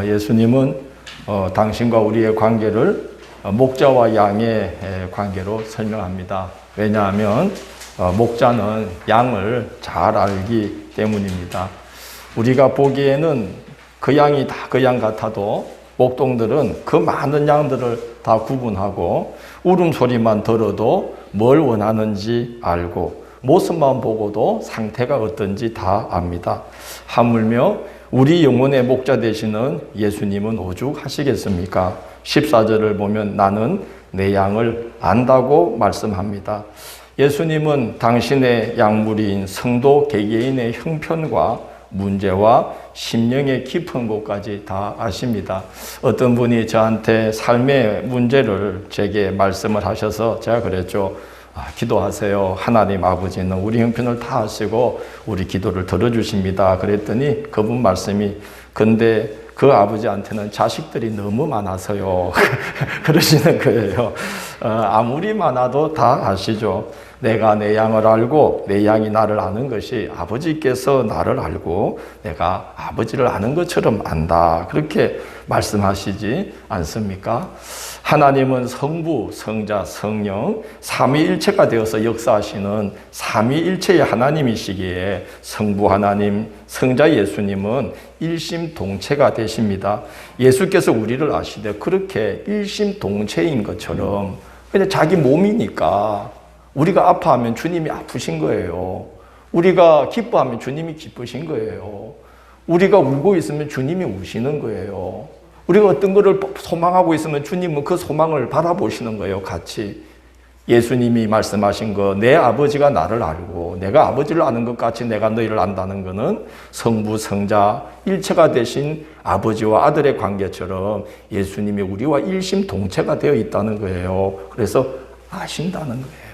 예수님은 당신과 우리의 관계를 목자와 양의 관계로 설명합니다. 왜냐하면 목자는 양을 잘 알기 때문입니다. 우리가 보기에는 그 양이 다 그 양 같아도 목동들은 그 많은 양들을 다 구분하고 울음소리만 들어도 뭘 원하는지 알고 모습만 보고도 상태가 어떤지 다 압니다. 하물며 우리 영혼의 목자 되시는 예수님은 오죽하시겠습니까? 14절을 보면 나는 내 양을 안다고 말씀합니다. 예수님은 당신의 양무리인 성도 개개인의 형편과 문제와 심령의 깊은 곳까지 다 아십니다. 어떤 분이 저한테 삶의 문제를 제게 말씀을 하셔서 제가 그랬죠. 기도하세요. 하나님 아버지는 우리 형편을 다 아시고 우리 기도를 들어주십니다. 그랬더니 그분 말씀이 근데 그 아버지한테는 자식들이 너무 많아서요. 그러시는 거예요. 아무리 많아도 다 아시죠. 내가 내 양을 알고 내 양이 나를 아는 것이 아버지께서 나를 알고 내가 아버지를 아는 것처럼 안다. 그렇게 말씀하시지 않습니까? 하나님은 성부, 성자, 성령, 삼위일체가 되어서 역사하시는 삼위일체의 하나님이시기에 성부 하나님, 성자 예수님은 일심동체가 되십니다. 예수께서 우리를 아시되 그렇게 일심동체인 것처럼 그냥 자기 몸이니까 우리가 아파하면 주님이 아프신 거예요. 우리가 기뻐하면 주님이 기쁘신 거예요. 우리가 울고 있으면 주님이 우시는 거예요. 우리가 어떤 것을 소망하고 있으면 주님은 그 소망을 바라보시는 거예요. 같이. 예수님이 말씀하신 거, 내 아버지가 나를 알고 내가 아버지를 아는 것 같이 내가 너희를 안다는 것은 성부, 성자, 일체가 되신 아버지와 아들의 관계처럼 예수님이 우리와 일심동체가 되어 있다는 거예요. 그래서 아신다는 거예요.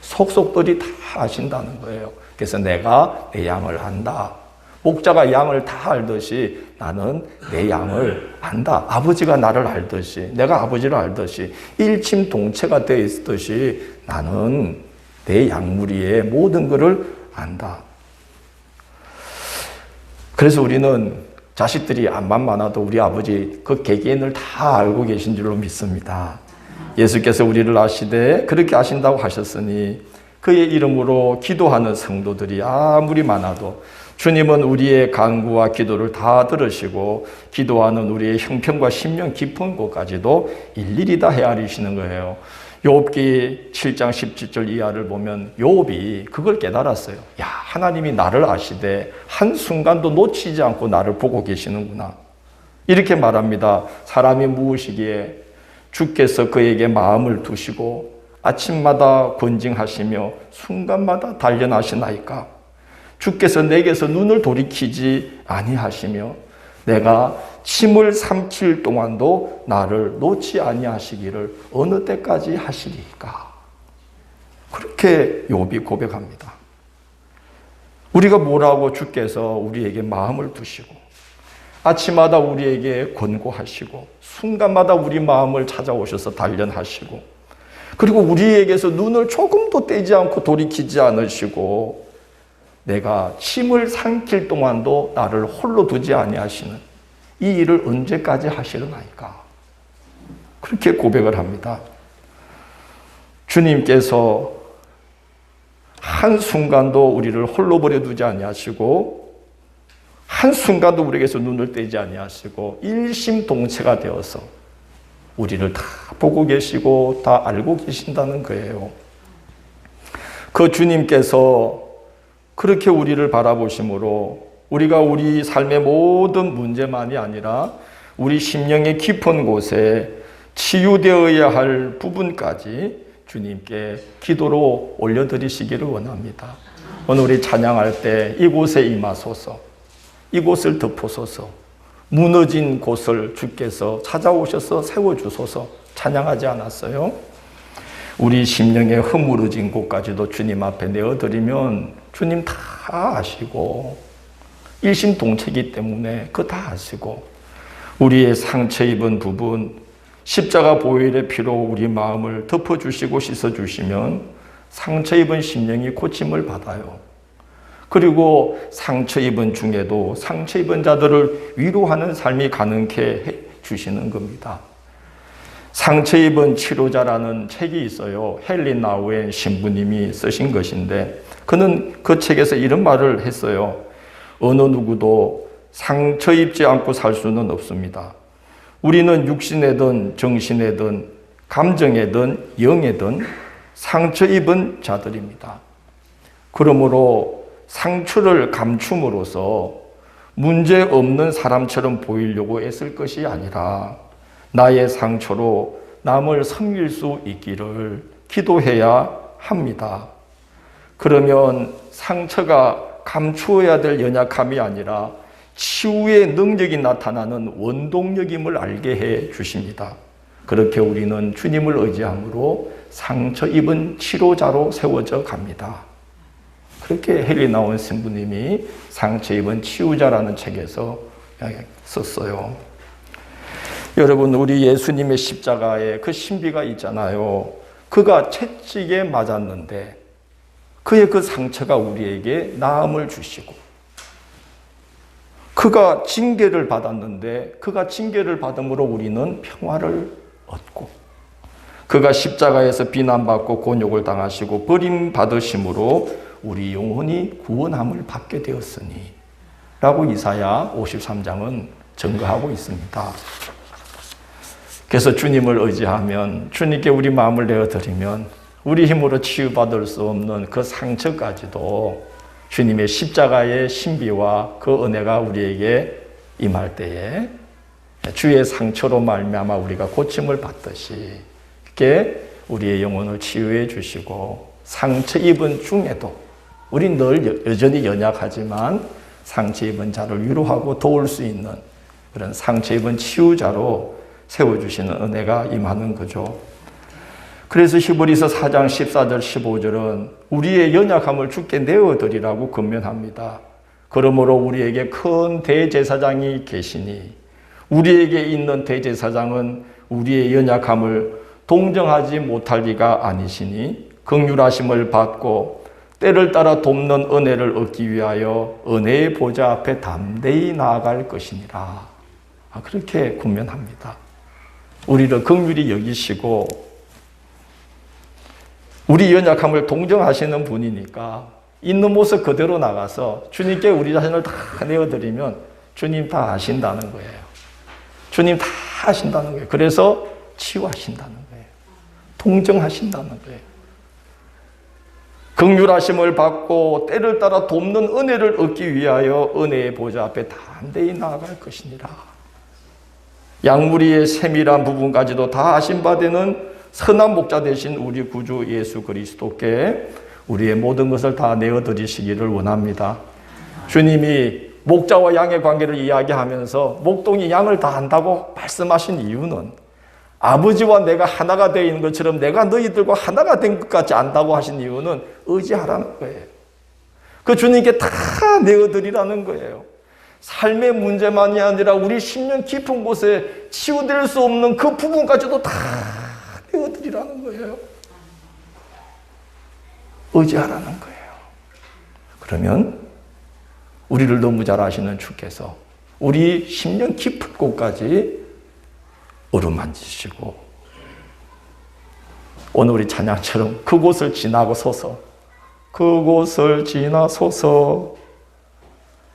속속들이 다 아신다는 거예요. 그래서 내가 내 양을 안다. 목자가 양을 다 알듯이 나는 내 양을 안다. 아버지가 나를 알듯이 내가 아버지를 알듯이 일심동체가 되어 있듯이 나는 내 양무리의 모든 것을 안다. 그래서 우리는 자식들이 암만 많아도 우리 아버지 그 개개인을 다 알고 계신 줄로 믿습니다. 예수께서 우리를 아시되 그렇게 아신다고 하셨으니 그의 이름으로 기도하는 성도들이 아무리 많아도 주님은 우리의 간구와 기도를 다 들으시고 기도하는 우리의 형편과 심령 깊은 곳까지도 일일이 다 헤아리시는 거예요. 욥기 7장 17절 이하를 보면 욥이 그걸 깨달았어요. 야, 하나님이 나를 아시되 한순간도 놓치지 않고 나를 보고 계시는구나. 이렇게 말합니다. 사람이 무엇이기에 주께서 그에게 마음을 두시고 아침마다 권징하시며 순간마다 단련하시나이까. 주께서 내게서 눈을 돌이키지 아니하시며 내가 침을 삼킬 동안도 나를 놓지 아니하시기를 어느 때까지 하시리까. 그렇게 욥이 고백합니다. 우리가 뭐라고 주께서 우리에게 마음을 두시고 아침마다 우리에게 권고하시고 순간마다 우리 마음을 찾아오셔서 단련하시고 그리고 우리에게서 눈을 조금도 떼지 않고 돌이키지 않으시고 내가 침을 삼킬 동안도 나를 홀로 두지 아니하시는 이 일을 언제까지 하시려나이까. 그렇게 고백을 합니다. 주님께서 한순간도 우리를 홀로 버려두지 아니하시고 한순간도 우리에게서 눈을 떼지 아니하시고 일심동체가 되어서 우리를 다 보고 계시고 다 알고 계신다는 거예요. 그 주님께서 그렇게 우리를 바라보심으로 우리가 우리 삶의 모든 문제만이 아니라 우리 심령의 깊은 곳에 치유되어야 할 부분까지 주님께 기도로 올려드리시기를 원합니다. 오늘 우리 찬양할 때 이곳에 임하소서, 이곳을 덮으소서, 무너진 곳을 주께서 찾아오셔서 세워주소서 찬양하지 않았어요? 우리 심령의 허물어진 곳까지도 주님 앞에 내어드리면 주님 다 아시고 일심동체이기 때문에 그거 다 아시고 우리의 상처 입은 부분 십자가 보혈의 피로 우리 마음을 덮어주시고 씻어주시면 상처 입은 심령이 고침을 받아요. 그리고 상처 입은 중에도 상처 입은 자들을 위로하는 삶이 가능케 해 주시는 겁니다. 상처 입은 치료자라는 책이 있어요. 헨리 나우엔 신부님이 쓰신 것인데 그는 그 책에서 이런 말을 했어요. 어느 누구도 상처 입지 않고 살 수는 없습니다. 우리는 육신에든 정신에든 감정에든 영에든 상처 입은 자들입니다. 그러므로 상처를 감춤으로써 문제 없는 사람처럼 보이려고 애쓸 것이 아니라 나의 상처로 남을 섬길 수 있기를 기도해야 합니다. 그러면 상처가 감추어야 될 연약함이 아니라 치유의 능력이 나타나는 원동력임을 알게 해 주십니다. 그렇게 우리는 주님을 의지함으로 상처 입은 치료자로 세워져 갑니다. 그렇게 헨리 나우엔 신부님이 상처 입은 치유자라는 책에서 썼어요. 여러분, 우리 예수님의 십자가에 그 신비가 있잖아요. 그가 채찍에 맞았는데 그의 그 상처가 우리에게 나음을 주시고, 그가 징계를 받았는데 그가 징계를 받음으로 우리는 평화를 얻고, 그가 십자가에서 비난받고 곤욕을 당하시고 버림받으심으로 우리 영혼이 구원함을 받게 되었으니 라고 이사야 53장은 증거하고 있습니다. 그래서 주님을 의지하면, 주님께 우리 마음을 내어드리면 우리 힘으로 치유받을 수 없는 그 상처까지도 주님의 십자가의 신비와 그 은혜가 우리에게 임할 때에 주의 상처로 말미암아 우리가 고침을 받듯이 그렇게 우리의 영혼을 치유해 주시고, 상처 입은 중에도 우린 늘 여전히 연약하지만 상처 입은 자를 위로하고 도울 수 있는 그런 상처 입은 치유자로 세워주시는 은혜가 임하는 거죠. 그래서 히브리서 4장 14절 15절은 우리의 연약함을 주께 내어드리라고 권면합니다. 그러므로 우리에게 큰 대제사장이 계시니 우리에게 있는 대제사장은 우리의 연약함을 동정하지 못할 리가 아니시니 긍휼하심을 받고 때를 따라 돕는 은혜를 얻기 위하여 은혜의 보좌 앞에 담대히 나아갈 것이니라. 그렇게 권면합니다. 우리를 긍휼히 여기시고 우리 연약함을 동정하시는 분이니까 있는 모습 그대로 나가서 주님께 우리 자신을 다 내어드리면 주님 다 아신다는 거예요. 주님 다 아신다는 거예요. 그래서 치유하신다는 거예요. 동정하신다는 거예요. 긍휼하심을 받고 때를 따라 돕는 은혜를 얻기 위하여 은혜의 보좌 앞에 담대히 나아갈 것이니라. 양무리의 세밀한 부분까지도 다 아신 바 되는 선한 목자 되신 우리 구주 예수 그리스도께 우리의 모든 것을 다 내어드리시기를 원합니다. 주님이 목자와 양의 관계를 이야기하면서 목동이 양을 다 안다고 말씀하신 이유는 아버지와 내가 하나가 되어 있는 것처럼 내가 너희들과 하나가 된 것 같이 안다고 하신 이유는 의지하라는 거예요. 그 주님께 다 내어드리라는 거예요. 삶의 문제만이 아니라 우리 심령 깊은 곳에 치유될 수 없는 그 부분까지도 다 내어드리라는 거예요. 의지하라는 거예요. 그러면 우리를 너무 잘 아시는 주께서 우리 심령 깊은 곳까지 어루만지시고 오늘 우리 찬양처럼 그곳을 지나고서서 그곳을 지나서서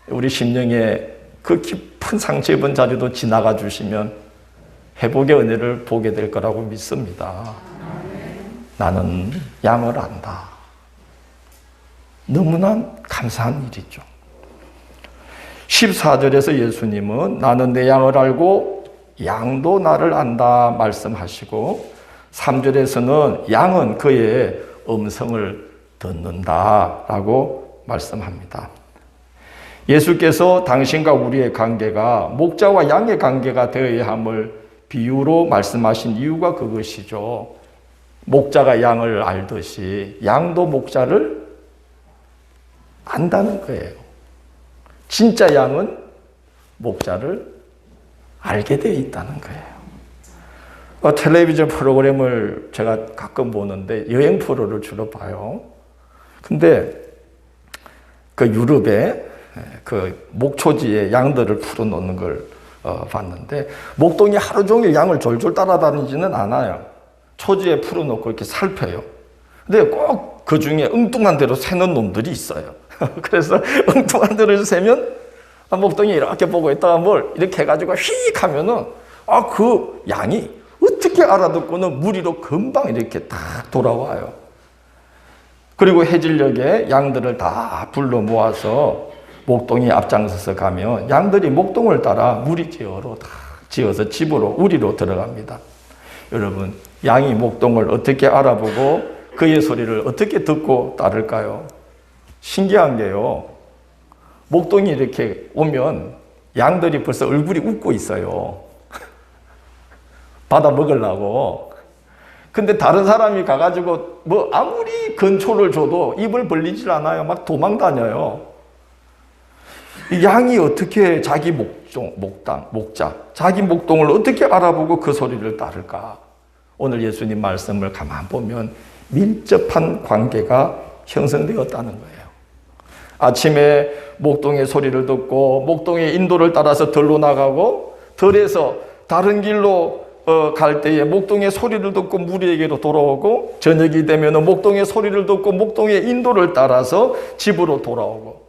우리 심령의 그 깊은 상처 입은 자리도 지나가 주시면 회복의 은혜를 보게 될 거라고 믿습니다. 나는 양을 안다. 너무나 감사한 일이죠. 14절에서 예수님은 나는 내 양을 알고 양도 나를 안다 말씀하시고, 3절에서는 양은 그의 음성을 듣는다라고 말씀합니다. 예수께서 당신과 우리의 관계가 목자와 양의 관계가 되어야 함을 비유로 말씀하신 이유가 그것이죠. 목자가 양을 알듯이 양도 목자를 안다는 거예요. 진짜 양은 목자를 알게 되어 있다는 거예요. 텔레비전 프로그램을 제가 가끔 보는데 여행 프로를 주로 봐요. 근데 그 유럽에 그 목초지에 양들을 풀어놓는 걸 봤는데, 목동이 하루 종일 양을 졸졸 따라다니지는 않아요. 초지에 풀어놓고 이렇게 살펴요. 근데 꼭 그 중에 엉뚱한 대로 새는 놈들이 있어요. 그래서 엉뚱한 대로 새면 목동이 이렇게 보고 있다가 뭘 이렇게 해가지고 휙 하면은 그 양이 어떻게 알아듣고는 무리로 금방 이렇게 딱 돌아와요. 그리고 해질녘에 양들을 다 불러 모아서 목동이 앞장서서 가면 양들이 목동을 따라 무리지어로 다 지어서 집으로 우리로 들어갑니다. 여러분, 양이 목동을 어떻게 알아보고 그의 소리를 어떻게 듣고 따를까요? 신기한 게요, 목동이 이렇게 오면 양들이 벌써 얼굴이 웃고 있어요. 받아 먹으려고. 근데 다른 사람이 가가지고 뭐 아무리 건초를 줘도 입을 벌리질 않아요. 막 도망 다녀요. 이 양이 어떻게 자기 목자, 자기 목동을 어떻게 알아보고 그 소리를 따를까? 오늘 예수님 말씀을 가만 보면 밀접한 관계가 형성되었다는 거예요. 아침에 목동의 소리를 듣고 목동의 인도를 따라서 들로 나가고, 들에서 다른 길로 갈 때에 목동의 소리를 듣고 무리에게로 돌아오고, 저녁이 되면 목동의 소리를 듣고 목동의 인도를 따라서 집으로 돌아오고.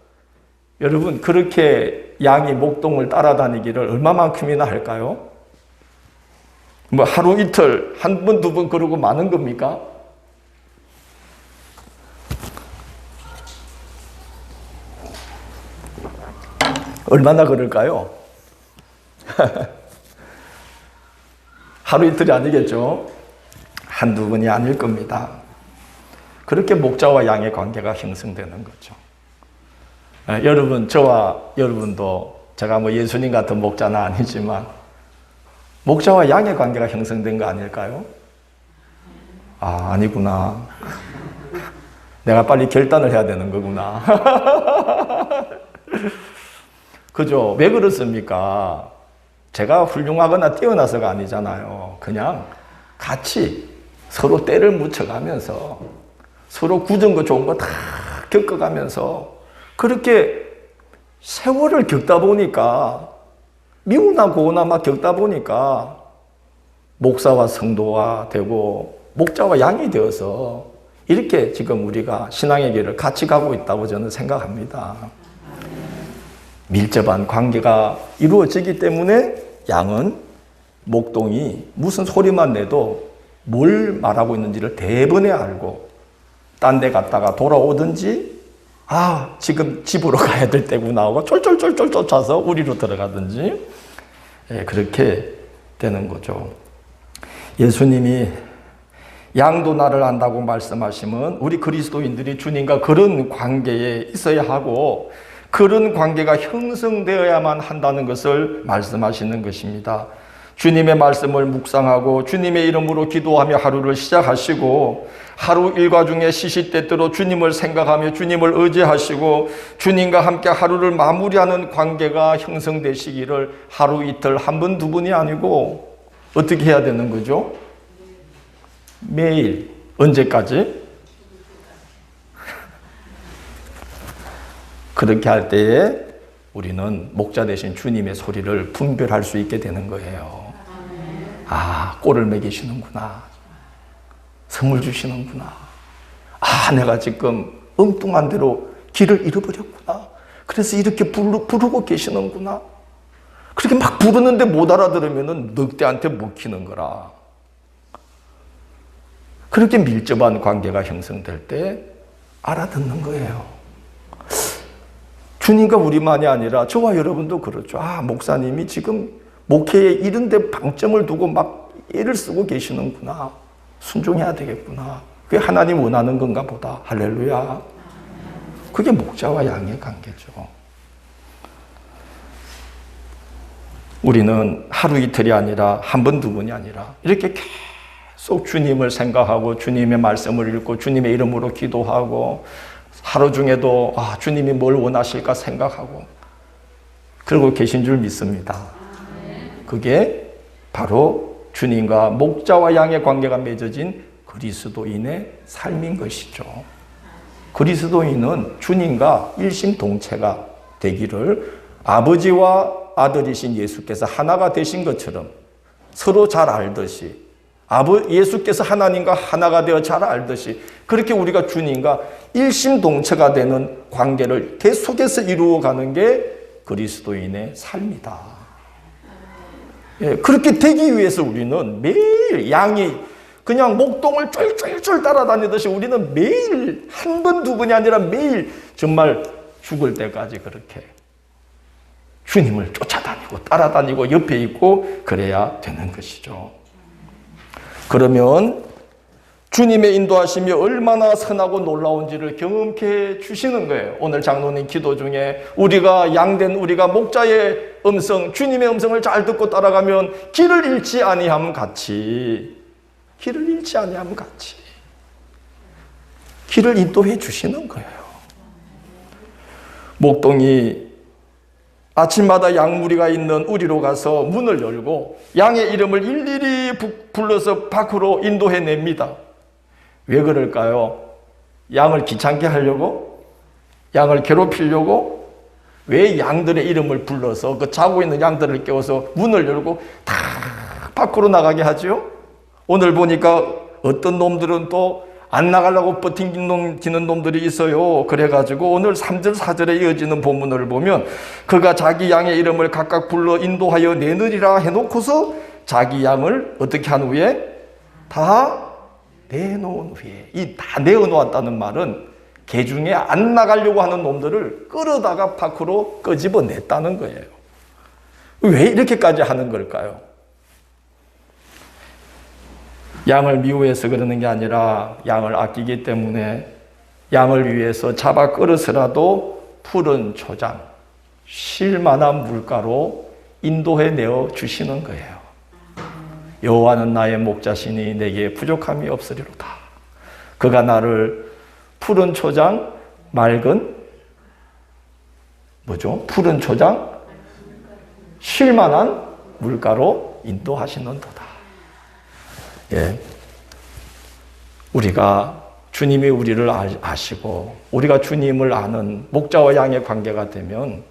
여러분, 그렇게 양이 목동을 따라다니기를 얼마만큼이나 할까요? 뭐 하루 이틀, 한 번, 두 번 그러고 마는 겁니까? 얼마나 그럴까요? 하루 이틀이 아니겠죠. 한두 번이 아닐 겁니다. 그렇게 목자와 양의 관계가 형성되는 거죠. 여러분, 저와 여러분도, 제가 뭐 예수님 같은 목자는 아니지만 목자와 양의 관계가 형성된 거 아닐까요? 아니구나. 내가 빨리 결단을 해야 되는 거구나. 그죠? 왜 그렇습니까? 제가 훌륭하거나 뛰어나서가 아니잖아요. 그냥 같이 서로 때를 묻혀가면서 서로 굳은 거 좋은 거 다 겪어가면서 그렇게 세월을 겪다 보니까, 미우나 고우나 막 겪다 보니까 목사와 성도가 되고 목자와 양이 되어서 이렇게 지금 우리가 신앙의 길을 같이 가고 있다고 저는 생각합니다. 밀접한 관계가 이루어지기 때문에 양은 목동이 무슨 소리만 내도 뭘 말하고 있는지를 대번에 알고, 딴 데 갔다가 돌아오든지 지금 집으로 가야 될 때구나 하고 쫄쫄쫄쫄 쫓아서 우리로 들어가든지, 그렇게 되는 거죠. 예수님이 양도 나를 안다고 말씀하시면 우리 그리스도인들이 주님과 그런 관계에 있어야 하고, 그런 관계가 형성되어야만 한다는 것을 말씀하시는 것입니다. 주님의 말씀을 묵상하고 주님의 이름으로 기도하며 하루를 시작하시고, 하루 일과 중에 시시때때로 주님을 생각하며 주님을 의지하시고 주님과 함께 하루를 마무리하는 관계가 형성되시기를 하루 이틀, 한 번, 두 번이 아니고 어떻게 해야 되는 거죠? 매일. 언제까지? 그렇게 할 때에 우리는 목자 되신 주님의 소리를 분별할 수 있게 되는 거예요. 꼴을 먹이시는구나. 선물 주시는구나. 내가 지금 엉뚱한 대로 길을 잃어버렸구나. 그래서 이렇게 부르고 계시는구나. 그렇게 막 부르는데 못 알아들으면 늑대한테 먹히는 거라. 그렇게 밀접한 관계가 형성될 때 알아듣는 거예요. 주님과 우리만이 아니라 저와 여러분도 그렇죠. 목사님이 지금 목회에 이런 데 방점을 두고 막 애를 쓰고 계시는구나. 순종해야 되겠구나. 그게 하나님 원하는 건가 보다. 할렐루야. 그게 목자와 양의 관계죠. 우리는 하루 이틀이 아니라 한 번, 두 번이 아니라 이렇게 계속 주님을 생각하고 주님의 말씀을 읽고 주님의 이름으로 기도하고 하루 중에도 주님이 뭘 원하실까 생각하고 그러고 계신 줄 믿습니다. 그게 바로 주님과 목자와 양의 관계가 맺어진 그리스도인의 삶인 것이죠. 그리스도인은 주님과 일심동체가 되기를 아버지와 아들이신 예수께서 하나가 되신 것처럼 서로 잘 알듯이 예수께서 하나님과 하나가 되어 잘 알듯이 그렇게 우리가 주님과 일심동체가 되는 관계를 계속해서 이루어가는 게 그리스도인의 삶이다. 예, 그렇게 되기 위해서 우리는 매일 양이 그냥 목동을 쫄쫄쫄 따라다니듯이 우리는 매일 한 번, 두 번이 아니라 매일 정말 죽을 때까지 그렇게 주님을 쫓아다니고 따라다니고 옆에 있고 그래야 되는 것이죠. 그러면 주님의 인도하심이 얼마나 선하고 놀라운지를 경험케 주시는 거예요. 오늘 장로님 기도 중에 우리가 목자의 음성, 주님의 음성을 잘 듣고 따라가면 길을 잃지 아니함 같이 길을 인도해 주시는 거예요. 목동이 아침마다 양무리가 있는 우리로 가서 문을 열고 양의 이름을 일일이 불러서 밖으로 인도해 냅니다. 왜 그럴까요? 양을 귀찮게 하려고? 양을 괴롭히려고? 왜 양들의 이름을 불러서 그 자고 있는 양들을 깨워서 문을 열고 다 밖으로 나가게 하죠? 오늘 보니까 어떤 놈들은 또 안 나가려고 버팅기는 놈들이 있어요. 그래가지고 오늘 3절 4절에 이어지는 본문을 보면 그가 자기 양의 이름을 각각 불러 인도하여 내느리라 해놓고서 자기 양을 어떻게 한 후에 다 내놓은 후에, 이 다 내어놓았다는 말은 개 중에 안 나가려고 하는 놈들을 끌어다가 밖으로 끄집어냈다는 거예요. 왜 이렇게까지 하는 걸까요? 양을 미워해서 그러는 게 아니라 양을 아끼기 때문에 양을 위해서 잡아 끌어서라도 푸른 초장, 쉴만한 물가로 인도해 내어 주시는 거예요. 여호와는 나의 목자시니 내게 부족함이 없으리로다. 그가 나를 푸른 초장, 푸른 초장, 쉴만한 물가로 인도하시는도다. 예. 우리가 주님이 우리를 아시고 우리가 주님을 아는 목자와 양의 관계가 되면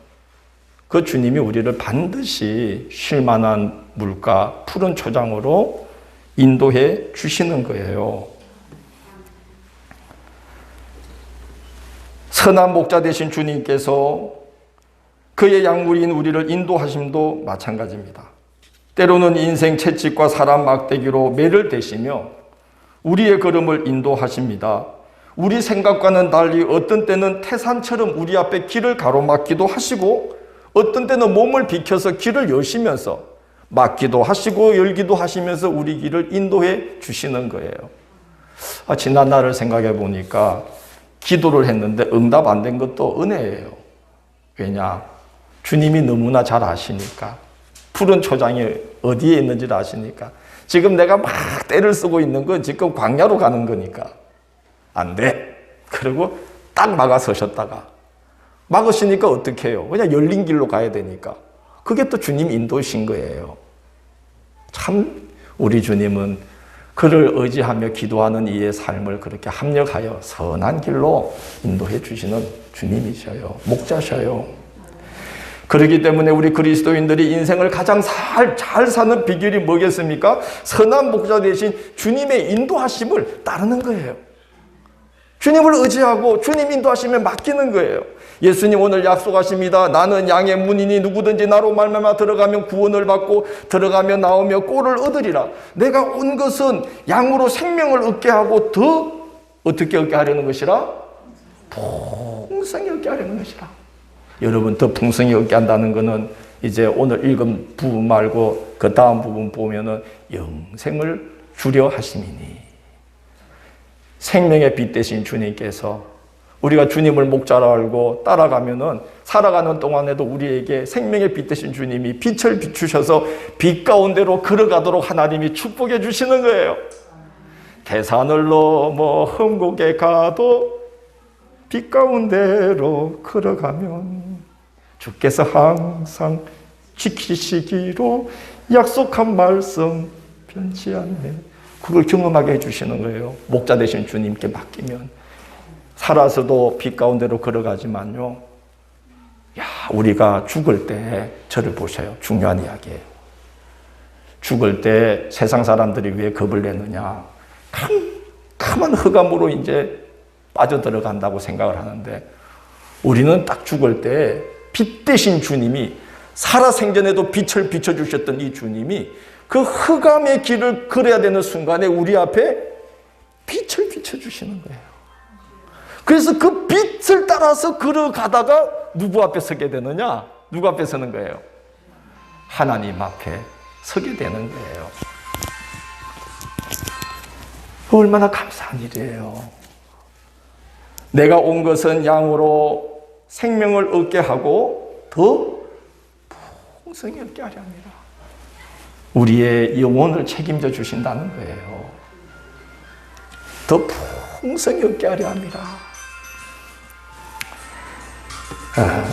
그 주님이 우리를 반드시 쉴만한 물가, 푸른 초장으로 인도해 주시는 거예요. 선한 목자 되신 주님께서 그의 양무리인 우리를 인도하심도 마찬가지입니다. 때로는 인생 채찍과 사람 막대기로 매를 대시며 우리의 걸음을 인도하십니다. 우리 생각과는 달리 어떤 때는 태산처럼 우리 앞에 길을 가로막기도 하시고 어떤 때는 몸을 비켜서 길을 여시면서 막기도 하시고 열기도 하시면서 우리 길을 인도해 주시는 거예요. 지난 날을 생각해 보니까 기도를 했는데 응답 안 된 것도 은혜예요. 왜냐? 주님이 너무나 잘 아시니까. 푸른 초장이 어디에 있는지를 아시니까. 지금 내가 막 때를 쓰고 있는 건 지금 광야로 가는 거니까 안 돼. 그리고 딱 막아서셨다가 막으시니까 어떻게 해요? 그냥 열린 길로 가야 되니까. 그게 또 주님 인도신 거예요. 참 우리 주님은 그를 의지하며 기도하는 이의 삶을 그렇게 합력하여 선한 길로 인도해 주시는 주님이셔요. 목자셔요. 그렇기 때문에 우리 그리스도인들이 인생을 가장 잘 사는 비결이 뭐겠습니까? 선한 목자 대신 주님의 인도하심을 따르는 거예요. 주님을 의지하고 주님 인도하심에 맡기는 거예요. 예수님 오늘 약속하십니다. 나는 양의 문이니 누구든지 나로 말미암아 들어가면 구원을 받고 들어가며 나오며 꼴을 얻으리라. 내가 온 것은 양으로 생명을 얻게 하고 더 어떻게 얻게 하려는 것이라? 풍성히 얻게 하려는 것이라. 여러분, 더 풍성히 얻게 한다는 것은 이제 오늘 읽은 부분 말고 그 다음 부분 보면은 영생을 주려 하심이니. 생명의 빛 되신 주님께서 우리가 주님을 목자로 알고 따라가면은 살아가는 동안에도 우리에게 생명의 빛 되신 주님이 빛을 비추셔서 빛 가운데로 걸어가도록 하나님이 축복해 주시는 거예요. 대산을 넘어 험곡에 가도 빛 가운데로 걸어가면 주께서 항상 지키시기로 약속한 말씀 변치 않네. 그걸 경험하게 해주시는 거예요. 목자 되신 주님께 맡기면. 살아서도 빛 가운데로 걸어가지만요. 야, 우리가 죽을 때 저를 보세요. 중요한 이야기예요. 죽을 때 세상 사람들이 왜 겁을 내느냐. 캄캄한 흑암으로 이제 빠져들어간다고 생각을 하는데, 우리는 딱 죽을 때 빛 대신 주님이, 살아생전에도 빛을 비춰주셨던 이 주님이 그 흑암의 길을 걸어야 되는 순간에 우리 앞에 빛을 비춰주시는 거예요. 그래서 그 빛을 따라서 걸어가다가 누구 앞에 서게 되느냐? 누구 앞에 서는 거예요? 하나님 앞에 서게 되는 거예요. 얼마나 감사한 일이에요. 내가 온 것은 양으로 생명을 얻게 하고 더 풍성히 얻게 하려 합니다. 우리의 영혼을 책임져 주신다는 거예요. 더 풍성히 얻게 하려 합니다.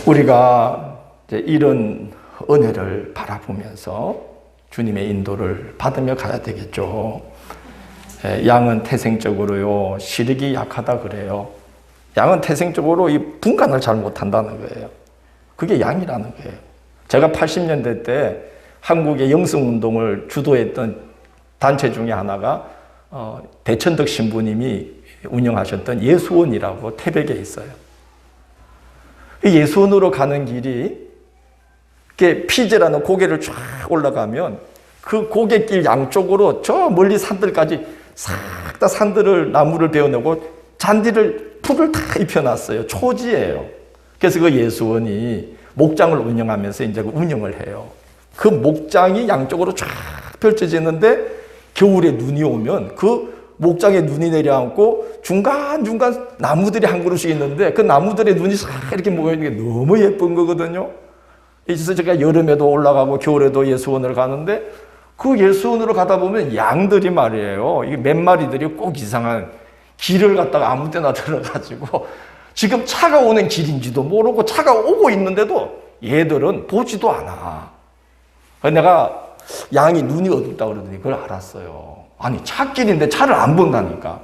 우리가 이제 이런 은혜를 바라보면서 주님의 인도를 받으며 가야 되겠죠. 양은 태생적으로요, 시력이 약하다 그래요. 양은 태생적으로 이 분간을 잘 못한다는 거예요. 그게 양이라는 거예요. 제가 80년대 때 한국의 영성운동을 주도했던 단체 중에 하나가 대천덕 신부님이 운영하셨던 예수원이라고 태백에 있어요. 예수원으로 가는 길이 피제라는 고개를 쫙 올라가면 그 고갯길 양쪽으로 저 멀리 산들까지 싹 다 산들을 나무를 베어내고 잔디를 풀을 다 입혀놨어요. 초지예요. 그래서 그 예수원이 목장을 운영하면서 이제 운영을 해요. 그 목장이 양쪽으로 쫙 펼쳐지는데 겨울에 눈이 오면 그 목장에 눈이 내려앉고 중간중간 나무들이 한 그루씩 있는데 그 나무들의 눈이 싹 이렇게 모여있는 게 너무 예쁜 거거든요. 그래서 제가 여름에도 올라가고 겨울에도 예수원을 가는데 그 예수원으로 가다 보면 양들이 말이에요. 이게 몇 마리들이 꼭 이상한 길을 갖다가 아무 때나 들어가지고 지금 차가 오는 길인지도 모르고 차가 오고 있는데도 얘들은 보지도 않아. 내가 양이 눈이 어둡다 그러더니 그걸 알았어요. 아니, 차길인데 차를 안 본다니까.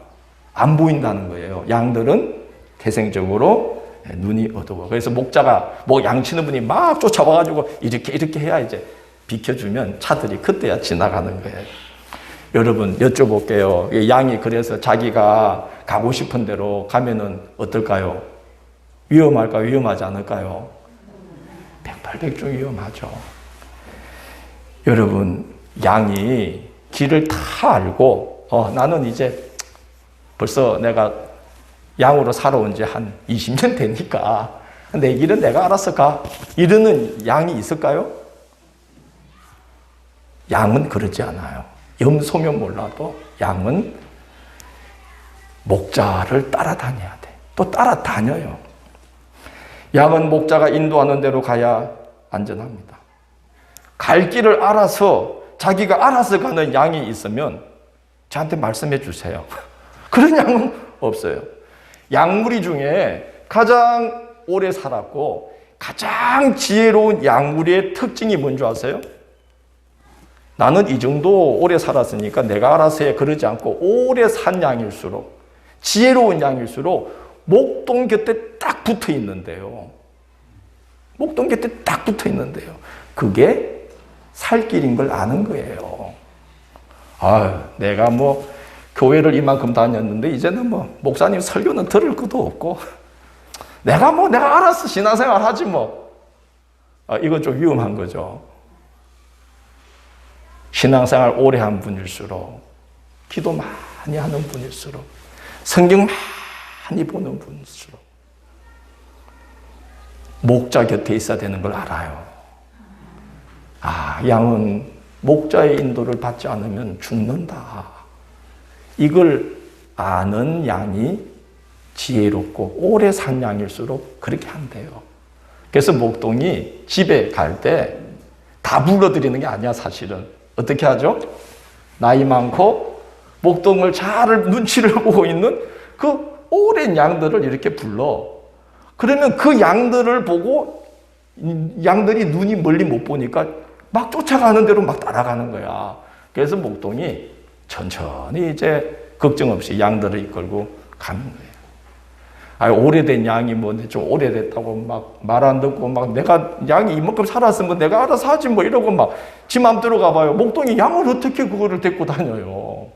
안 보인다는 거예요. 양들은 태생적으로 눈이 어두워. 그래서 목자가 양치는 분이 막 쫓아와가지고 이렇게 해야 이제 비켜주면 차들이 그때야 지나가는 거예요. 여러분 여쭤볼게요. 양이 그래서 자기가 가고 싶은 대로 가면은 어떨까요? 위험할까요? 위험하지 않을까요? 백발백중 위험하죠. 여러분, 양이 길을 다 알고 나는 이제 벌써 내가 양으로 살아온 지 한 20년 되니까 내 길은 내가 알아서 가. 이러는 양이 있을까요? 양은 그러지 않아요. 염소면 몰라도 양은 목자를 따라다녀야 돼. 또 따라다녀요. 양은 목자가 인도하는 대로 가야 안전합니다. 갈 길을 알아서 자기가 알아서 가는 양이 있으면 저한테 말씀해 주세요. 그런 양은 없어요. 양무리 중에 가장 오래 살았고 가장 지혜로운 양무리의 특징이 뭔지 아세요? 나는 이 정도 오래 살았으니까 내가 알아서 해 그러지 않고 오래 산 양일수록 지혜로운 양일수록 목동 곁에 딱 붙어 있는데요. 목동 곁에 딱 붙어 있는데요. 그게 살 길인 걸 아는 거예요. 내가 교회를 이만큼 다녔는데 이제는 목사님 설교는 들을 것도 없고 내가 알아서 신앙생활 하지 이건 좀 위험한 거죠. 신앙생활 오래 한 분일수록 기도 많이 하는 분일수록 성경 많이 보는 분일수록 목자 곁에 있어야 되는 걸 알아요. 양은 목자의 인도를 받지 않으면 죽는다. 이걸 아는 양이 지혜롭고 오래 산 양일수록 그렇게 한대요. 그래서 목동이 집에 갈 때 다 불러들이는 게 아니야, 사실은. 어떻게 하죠? 나이 많고 목동을 잘 눈치를 보고 있는 그 오랜 양들을 이렇게 불러. 그러면 그 양들을 보고 양들이 눈이 멀리 못 보니까 막 쫓아가는 대로 막 따라가는 거야. 그래서 목동이 천천히 이제 걱정 없이 양들을 이끌고 가는 거예요. 오래된 양이 뭐 좀 오래됐다고 막 말 안 듣고 막 내가 양이 이만큼 살았으면 내가 알아서 하지 뭐 이러고 막 지 맘대로 가봐요. 목동이 양을 어떻게 그거를 데리고 다녀요.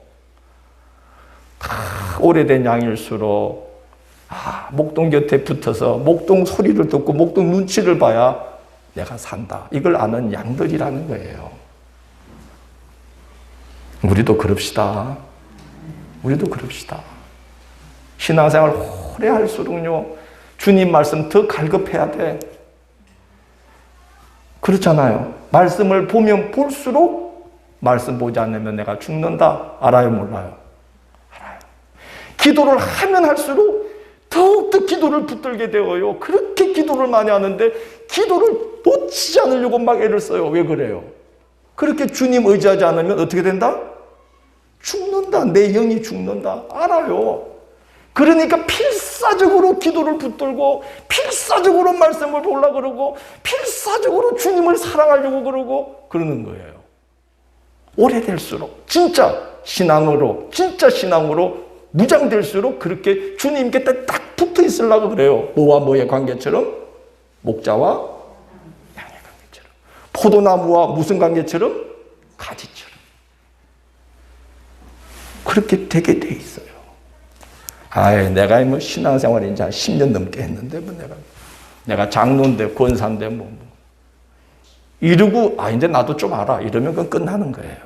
오래된 양일수록 목동 곁에 붙어서 목동 소리를 듣고 목동 눈치를 봐야 내가 산다. 이걸 아는 양들이라는 거예요. 우리도 그럽시다. 우리도 그럽시다. 신앙생활 오래 할수록요, 주님 말씀 더 갈급해야 돼. 그렇잖아요. 말씀을 보면 볼수록 말씀 보지 않으면 내가 죽는다. 알아요, 몰라요? 알아요. 기도를 하면 할수록 더욱더 기도를 붙들게 되어요. 그렇게 기도를 많이 하는데 기도를 놓치지 않으려고 막 애를 써요. 왜 그래요? 그렇게 주님 의지하지 않으면 어떻게 된다? 죽는다. 내 영이 죽는다. 알아요. 그러니까 필사적으로 기도를 붙들고 필사적으로 말씀을 보려고 그러고 필사적으로 주님을 사랑하려고 그러고 그러는 거예요. 오래될수록 진짜 신앙으로 무장될수록 그렇게 주님께 딱 붙어 있으려고 그래요. 뭐와 뭐의 관계처럼? 목자와 양의 관계처럼. 포도나무와 무슨 관계처럼? 가지처럼. 그렇게 되게 돼 있어요. 내가 뭐 신앙생활 이제 한 10년 넘게 했는데 뭐 내가 장로인데 권사인데 뭐 이러고 이제 나도 좀 알아 이러면 그건 끝나는 거예요.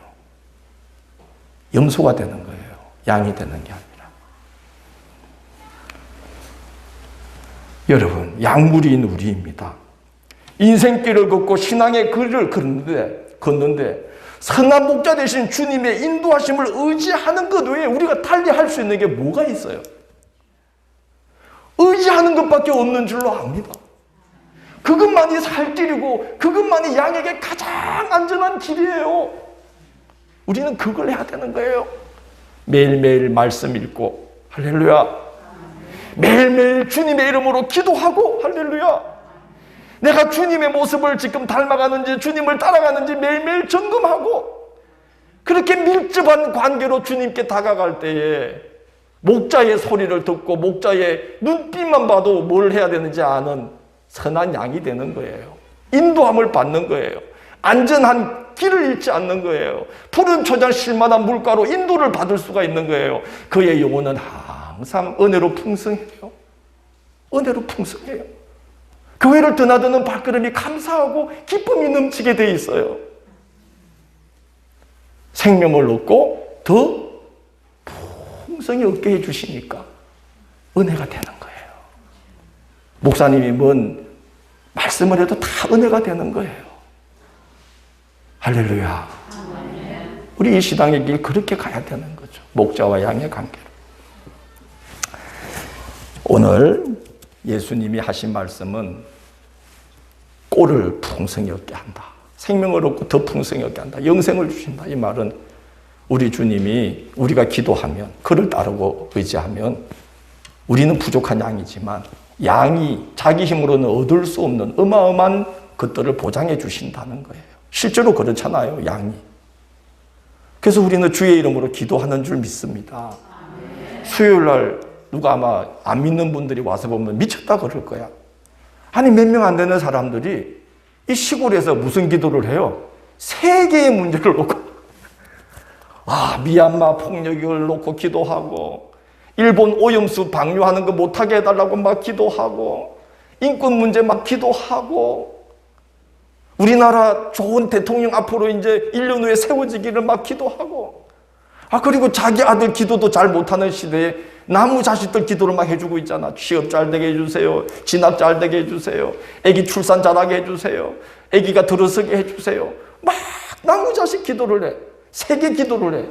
염소가 되는 거예요. 양이 되는 게 아니라. 여러분, 약물인 우리입니다. 인생길을 걷고 신앙의 길을 걷는데 선한 목자 되신 주님의 인도하심을 의지하는 것 외에 우리가 달리 할 수 있는 게 뭐가 있어요? 의지하는 것밖에 없는 줄로 압니다. 그것만이 살 길이고 그것만이 양에게 가장 안전한 길이에요. 우리는 그걸 해야 되는 거예요. 매일매일 말씀 읽고 할렐루야. 매일매일 주님의 이름으로 기도하고 할렐루야. 내가 주님의 모습을 지금 닮아가는지 주님을 따라가는지 매일매일 점검하고 그렇게 밀접한 관계로 주님께 다가갈 때에 목자의 소리를 듣고 목자의 눈빛만 봐도 뭘 해야 되는지 아는 선한 양이 되는 거예요. 인도함을 받는 거예요. 안전한 길을 잃지 않는 거예요. 푸른 초장 실만한 물가로 인도를 받을 수가 있는 거예요. 그의 영혼은 항상 은혜로 풍성해요. 은혜로 풍성해요. 교회를 드나드는 발걸음이 감사하고 기쁨이 넘치게 돼 있어요. 생명을 얻고 더 풍성히 얻게 해주시니까 은혜가 되는 거예요. 목사님이 뭔 말씀을 해도 다 은혜가 되는 거예요. 할렐루야. 우리 이 시당의 길 그렇게 가야 되는 거죠. 목자와 양의 관계로. 오늘 예수님이 하신 말씀은 꼴을 풍성히 얻게 한다. 생명을 얻고 더 풍성히 얻게 한다. 영생을 주신다. 이 말은 우리 주님이 우리가 기도하면 그를 따르고 의지하면 우리는 부족한 양이지만 양이 자기 힘으로는 얻을 수 없는 어마어마한 것들을 보장해 주신다는 거예요. 실제로 그렇잖아요. 양이. 그래서 우리는 주의 이름으로 기도하는 줄 믿습니다. 수요일 날 누가 아마 안 믿는 분들이 와서 보면 미쳤다 그럴 거야. 아니 몇 명 안 되는 사람들이 이 시골에서 무슨 기도를 해요? 세계의 문제를 놓고 미얀마 폭력을 놓고 기도하고 일본 오염수 방류하는 거 못하게 해달라고 막 기도하고 인권 문제 막 기도하고 우리나라 좋은 대통령 앞으로 이제 1년 후에 세워지기를 막 기도하고 그리고 자기 아들 기도도 잘 못하는 시대에 나무 자식들 기도를 막 해주고 있잖아. 취업 잘 되게 해주세요. 진학 잘 되게 해주세요. 애기 출산 잘하게 해주세요. 애기가 들어서게 해주세요. 막 나무 자식 기도를 해. 세계 기도를 해.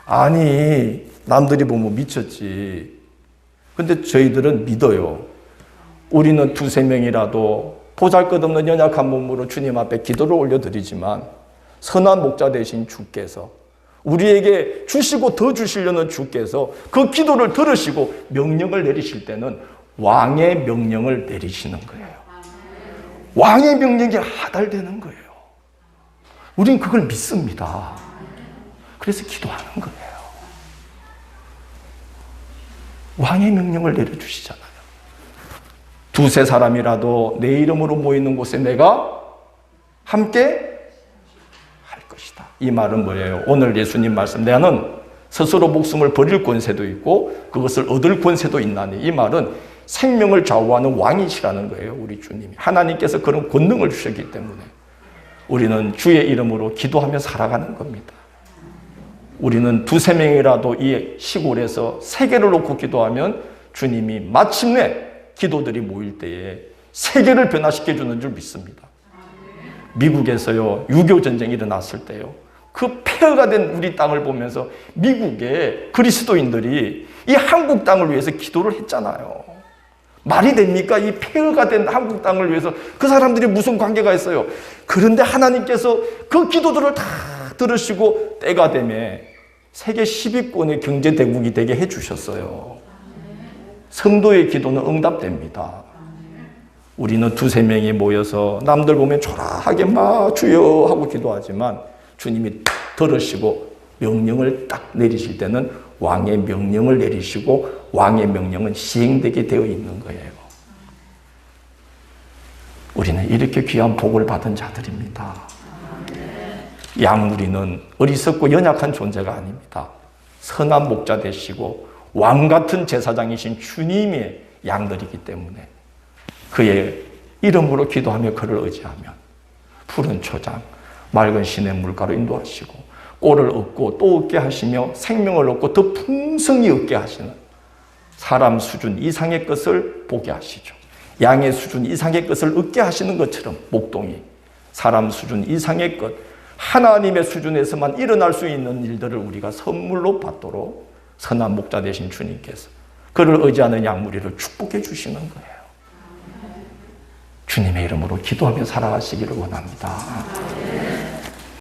아니 남들이 보면 미쳤지. 근데 저희들은 믿어요. 우리는 2-3명이라도 보잘것없는 연약한 몸으로 주님 앞에 기도를 올려드리지만 선한 목자 되신 주께서 우리에게 주시고 더 주시려는 주께서 그 기도를 들으시고 명령을 내리실 때는 왕의 명령을 내리시는 거예요. 왕의 명령이 하달되는 거예요. 우린 그걸 믿습니다. 그래서 기도하는 거예요. 왕의 명령을 내려주시잖아요. 두세 사람이라도 내 이름으로 모이는 곳에 내가 함께 할 것이다. 이 말은 뭐예요? 오늘 예수님 말씀, 나는 스스로 목숨을 버릴 권세도 있고 그것을 얻을 권세도 있나니, 이 말은 생명을 좌우하는 왕이시라는 거예요. 우리 주님이. 하나님께서 그런 권능을 주셨기 때문에 우리는 주의 이름으로 기도하며 살아가는 겁니다. 우리는 두세 명이라도 이 시골에서 세계를 놓고 기도하면 주님이 마침내 기도들이 모일 때에 세계를 변화시켜 주는 줄 믿습니다. 미국에서요, 6.25 전쟁이 일어났을 때요, 그 폐허가 된 우리 땅을 보면서 미국의 그리스도인들이 이 한국 땅을 위해서 기도를 했잖아요. 말이 됩니까? 이 폐허가 된 한국 땅을 위해서 그 사람들이 무슨 관계가 있어요? 그런데 하나님께서 그 기도들을 다 들으시고 때가 되면 세계 10위권의 경제대국이 되게 해주셨어요. 성도의 기도는 응답됩니다. 우리는 두세 명이 모여서 남들 보면 초라하게 막 주여 하고 기도하지만 주님이 딱 들으시고 명령을 딱 내리실 때는 왕의 명령을 내리시고 왕의 명령은 시행되게 되어 있는 거예요. 우리는 이렇게 귀한 복을 받은 자들입니다. 양우리는 어리석고 연약한 존재가 아닙니다. 선한 목자 되시고 왕 같은 제사장이신 주님의 양들이기 때문에 그의 이름으로 기도하며 그를 의지하면 푸른 초장, 맑은 시내 물가로 인도하시고 꼴을 얻고 또 얻게 하시며 생명을 얻고 더 풍성히 얻게 하시는 사람 수준 이상의 것을 보게 하시죠. 양의 수준 이상의 것을 얻게 하시는 것처럼 목동이 사람 수준 이상의 것, 하나님의 수준에서만 일어날 수 있는 일들을 우리가 선물로 받도록 선한 목자 되신 주님께서 그를 의지하는 양무리를 축복해 주시는 거예요. 주님의 이름으로 기도하며 살아가시기를 원합니다.